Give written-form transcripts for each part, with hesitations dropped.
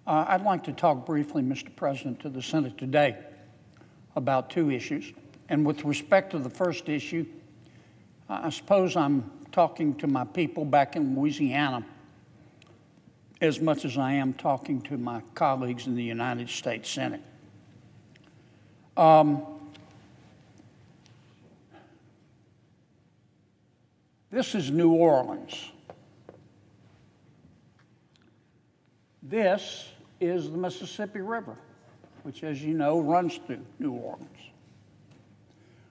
I'd like to talk briefly, Mr. President, to the Senate today about two issues. And with respect to the first issue, I suppose I'm talking to my people back in Louisiana as much as I am talking to my colleagues in the United States Senate. This is New Orleans. This is the Mississippi River, which, as you know, runs through New Orleans.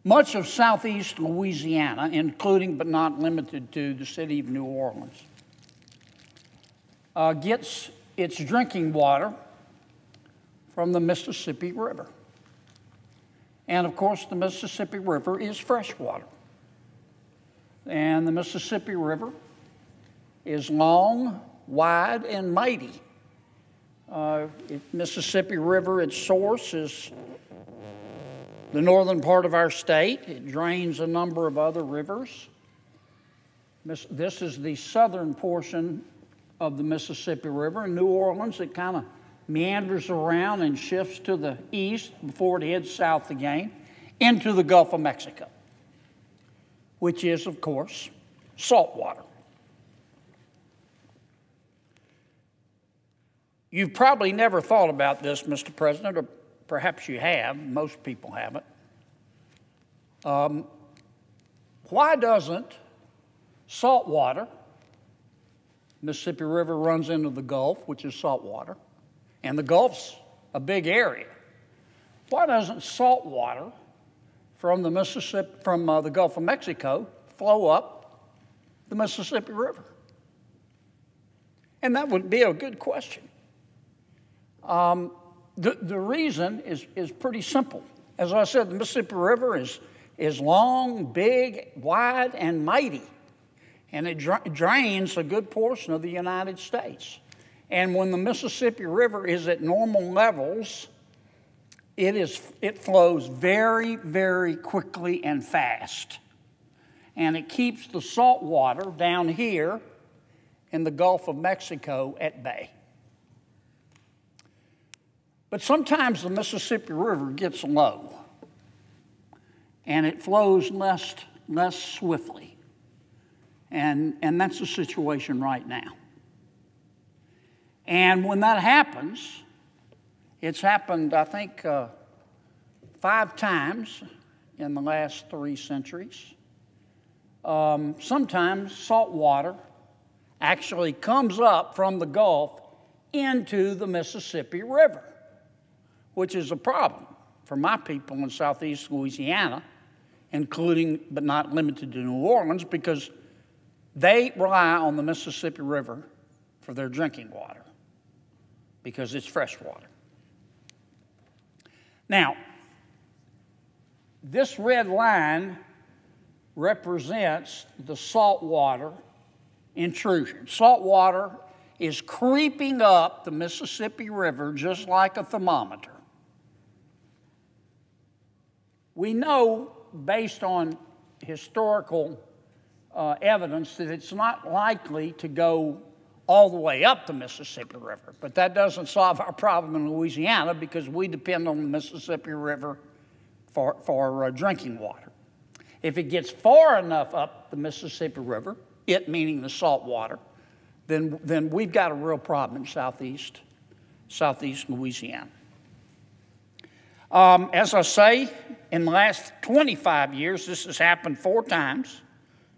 Much of southeast Louisiana, including but not limited to the city of New Orleans, gets its drinking water from the Mississippi River. And of course, the Mississippi River is fresh water. And the Mississippi River is long, wide, and mighty. Mississippi River, its source is the northern part of our state. It drains a number of other rivers. This is the southern portion of the Mississippi River. In New Orleans, it kind of meanders around and shifts to the east before it heads south again into the Gulf of Mexico, which is, of course, saltwater. You've probably never thought about this, Mr. President, or perhaps you have. Most people haven't. Why doesn't salt water, Mississippi River runs into the Gulf, which is salt water, and the Gulf's a big area. Why doesn't salt water from the the Gulf of Mexico flow up the Mississippi River? And that would be a good question. The reason is pretty simple. As I said, the Mississippi River is long, big, wide, and mighty. And it drains a good portion of the United States. And when the Mississippi River is at normal levels, it flows very, very quickly and fast. And it keeps the salt water down here in the Gulf of Mexico at bay. But sometimes the Mississippi River gets low, and it flows less swiftly. And that's the situation right now. And when that happens, it's happened, I think, 5 times in the last 3 centuries. Sometimes salt water actually comes up from the Gulf into the Mississippi River, which is a problem for my people in southeast Louisiana, including but not limited to New Orleans, because they rely on the Mississippi River for their drinking water because it's fresh water. Now, this red line represents the saltwater intrusion. Saltwater is creeping up the Mississippi River just like a thermometer. We know, based on historical evidence, that it's not likely to go all the way up the Mississippi River, but that doesn't solve our problem in Louisiana because we depend on the Mississippi River for drinking water. If it gets far enough up the Mississippi River, it meaning the salt water, then we've got a real problem in southeast Louisiana. As I say, in the last 25 years, this has happened 4 times,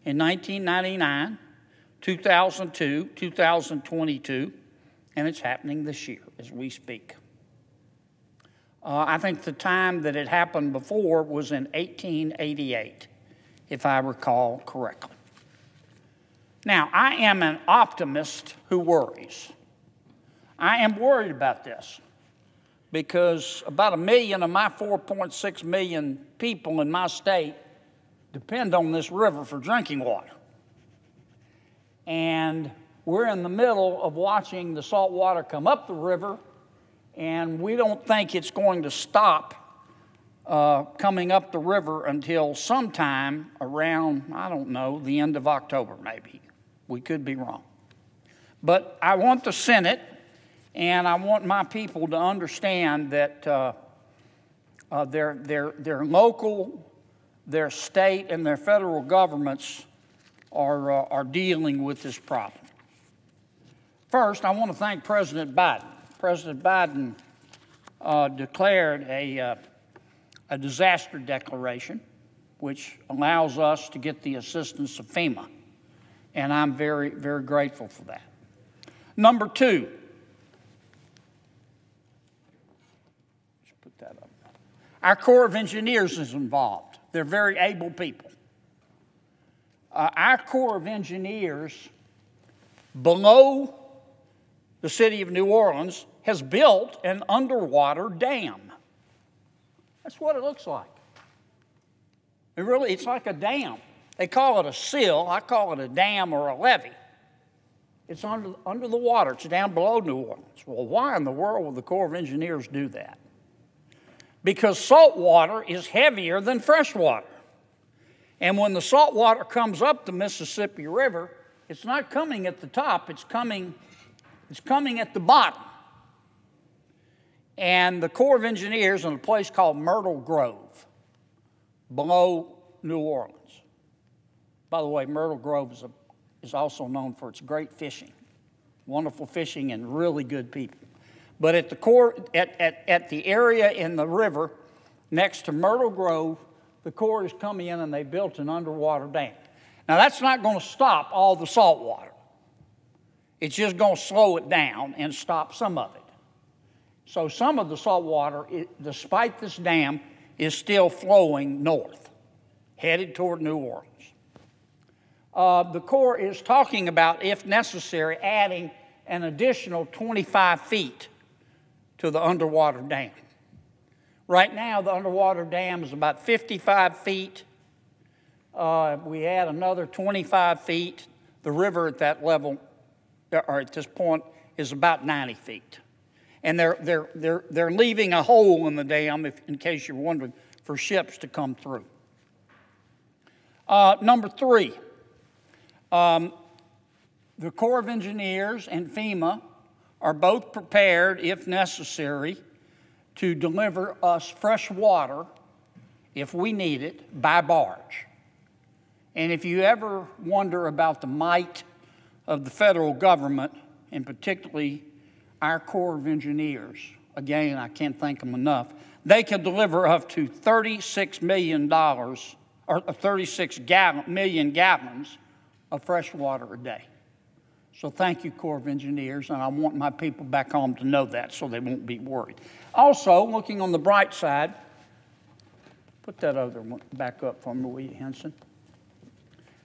in 1999, 2002, 2022, and it's happening this year as we speak. I think the time that it happened before was in 1888, if I recall correctly. Now, I am an optimist who worries. I am worried about this because about 1 million of my 4.6 million people in my state depend on this river for drinking water. And we're in the middle of watching the salt water come up the river, and we don't think it's going to stop coming up the river until sometime around, I don't know, the end of October maybe. We could be wrong. But I want the Senate And I want my people to understand that their local, their state, and their federal governments are dealing with this problem. First, I want to thank President Biden. President Biden declared a disaster declaration, which allows us to get the assistance of FEMA. And I'm very, very grateful for that. Number two, let's put that up. Our Corps of Engineers is involved. They're very able people. Our Corps of Engineers, below the city of New Orleans, has built an underwater dam. That's what it looks like. It's like a dam. They call it a sill. I call it a dam or a levee. It's under the water. It's down below New Orleans. Well, why in the world would the Corps of Engineers do that? Because salt water is heavier than fresh water. And when the salt water comes up the Mississippi River, it's not coming at the top. It's coming at the bottom. And the Corps of Engineers in a place called Myrtle Grove, below New Orleans. By the way, Myrtle Grove is also known for its great fishing, wonderful fishing and really good people. But at the area in the river next to Myrtle Grove, the Corps is coming in and they built an underwater dam. Now that's not going to stop all the salt water. It's just going to slow it down and stop some of it. So some of the salt water, despite this dam, is still flowing north, headed toward New Orleans. The Corps is talking about, if necessary, adding an additional 25 feet to the underwater dam. Right now, the underwater dam is about 55 feet. We add another 25 feet. The river at that level, or at this point, is about 90 feet. And they're leaving a hole in the dam, in case you're wondering, for ships to come through. Number three, the Corps of Engineers and FEMA are both prepared, if necessary, to deliver us fresh water, if we need it, by barge. And if you ever wonder about the might of the federal government, and particularly our Corps of Engineers, again, I can't thank them enough, they can deliver up to $36 million, or 36 million gallons of fresh water a day. So thank you, Corps of Engineers, and I want my people back home to know that so they won't be worried. Also, looking on the bright side, put that other one back up for me, will you, Henson?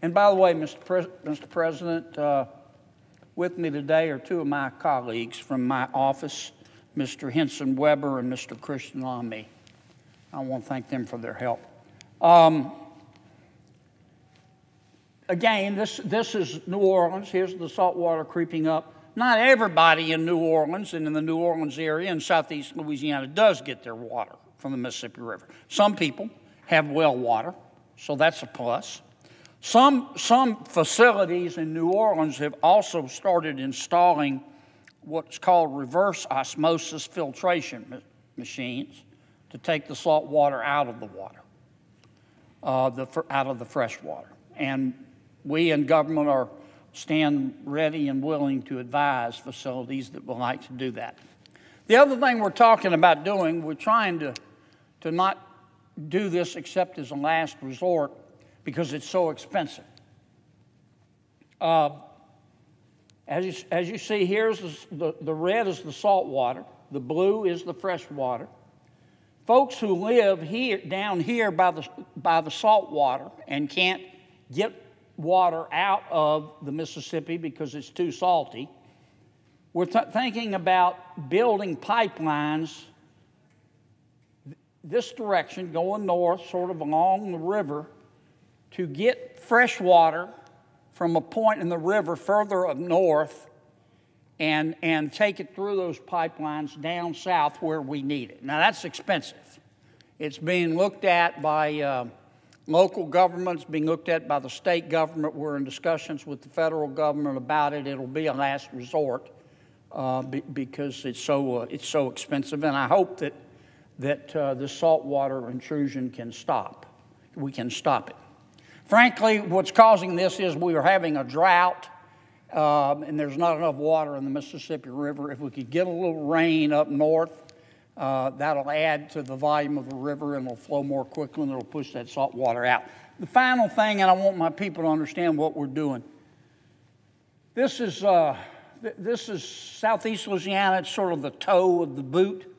And by the way, Mr. President, with me today are two of my colleagues from my office, Mr. Henson Weber and Mr. Christian Lamy. I want to thank them for their help. Again, this is New Orleans. Here's the salt water creeping up. Not everybody in New Orleans and in the New Orleans area in southeast Louisiana does get their water from the Mississippi River. Some people have well water, so that's a plus. Some facilities in New Orleans have also started installing what's called reverse osmosis filtration machines to take the salt water out of the water, out of the fresh water. And we in government stand ready and willing to advise facilities that would like to do that. The other thing we're talking about doing, we're trying to not do this except as a last resort because it's so expensive. As you see, here's the red is the salt water, the blue is the fresh water. Folks who live down here by the salt water and can't get water out of the Mississippi because it's too salty, we're thinking about building pipelines this direction, going north, sort of along the river, to get fresh water from a point in the river further up north and take it through those pipelines down south where we need it. Now, that's expensive. It's being looked at by local governments, being looked at by the state government. We're in discussions with the federal government about it. It'll be a last resort. because it's so expensive. And I hope that the saltwater intrusion can stop. We can stop it. Frankly, what's causing this is we are having a drought, and there's not enough water in the Mississippi River. If we could get a little rain up north, that'll add to the volume of the river, and it'll flow more quickly, and it'll push that salt water out. The final thing, and I want my people to understand what we're doing. This is southeast Louisiana. It's sort of the toe of the boot.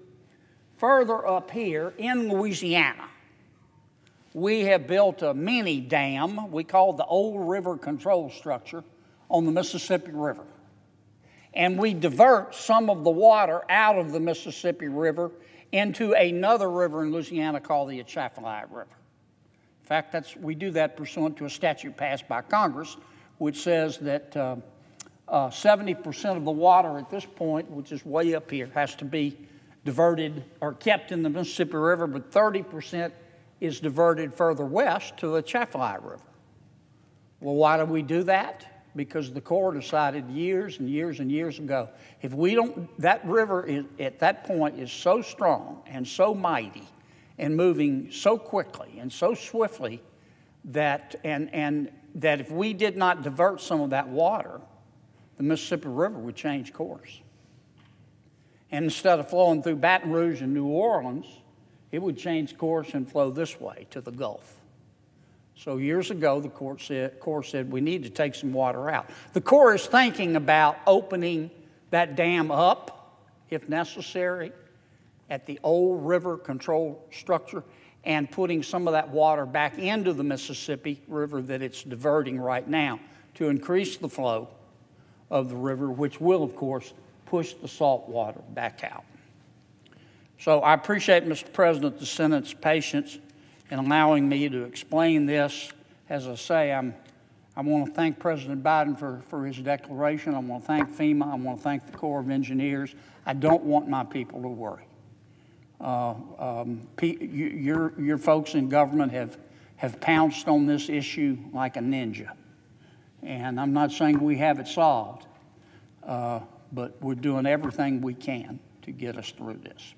Further up here in Louisiana, we have built a mini dam we call the Old River Control Structure on the Mississippi River. And we divert some of the water out of the Mississippi River into another river in Louisiana called the Atchafalaya River. In fact, we do that pursuant to a statute passed by Congress, which says that 70% of the water at this point, which is way up here, has to be diverted or kept in the Mississippi River, but 30% is diverted further west to the Atchafalaya River. Well, why do we do that? Because the Corps decided years and years and years ago, if we don't, that river is, at that point is so strong and so mighty and moving so quickly and so swiftly that, and that if we did not divert some of that water, the Mississippi River would change course. And instead of flowing through Baton Rouge and New Orleans, it would change course and flow this way to the Gulf. So years ago, the Corps said we need to take some water out. The Corps is thinking about opening that dam up, if necessary, at the Old River Control Structure and putting some of that water back into the Mississippi River that it's diverting right now to increase the flow of the river, which will, of course, push the salt water back out. So I appreciate, Mr. President, the Senate's patience in allowing me to explain this. As I say, I want to thank President Biden for his declaration. I want to thank FEMA. I want to thank the Corps of Engineers. I don't want my people to worry. Your folks in government have pounced on this issue like a ninja. And I'm not saying we have it solved, but we're doing everything we can to get us through this.